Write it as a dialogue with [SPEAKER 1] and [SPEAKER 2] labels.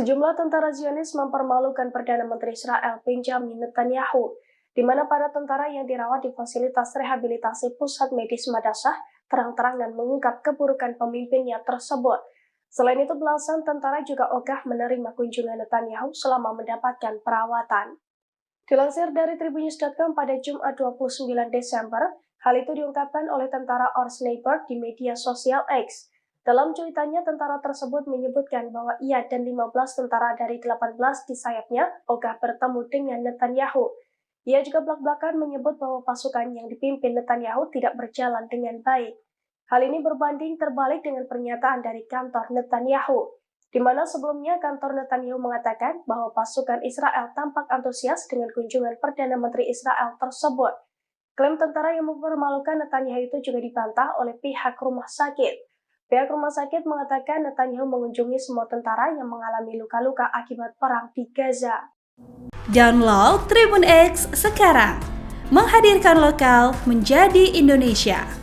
[SPEAKER 1] Sejumlah tentara Zionis mempermalukan Perdana Menteri Israel Benjamin Netanyahu, di mana para tentara yang dirawat di fasilitas rehabilitasi pusat medis Madasah terang-terangan mengungkap keburukan pemimpinnya tersebut. Selain itu, belasan tentara juga ogah menerima kunjungan Netanyahu selama mendapatkan perawatan. Dilansir dari Tribunnews.com pada Jumat 29 Desember, hal itu diungkapkan oleh tentara Or Sniper di media sosial X. Dalam cuitannya, tentara tersebut menyebutkan bahwa ia dan 15 tentara dari 18 di sayapnya ogah bertemu dengan Netanyahu. Ia juga belak-belakan menyebut bahwa pasukan yang dipimpin Netanyahu tidak berjalan dengan baik. Hal ini berbanding terbalik dengan pernyataan dari kantor Netanyahu, di mana sebelumnya kantor Netanyahu mengatakan bahwa pasukan Israel tampak antusias dengan kunjungan Perdana Menteri Israel tersebut. Klaim tentara yang mempermalukan Netanyahu itu juga dibantah oleh pihak rumah sakit. Pihak rumah sakit mengatakan Netanyahu mengunjungi semua tentara yang mengalami luka-luka akibat perang di Gaza.
[SPEAKER 2] Download Tribun X sekarang, menghadirkan lokal menjadi Indonesia.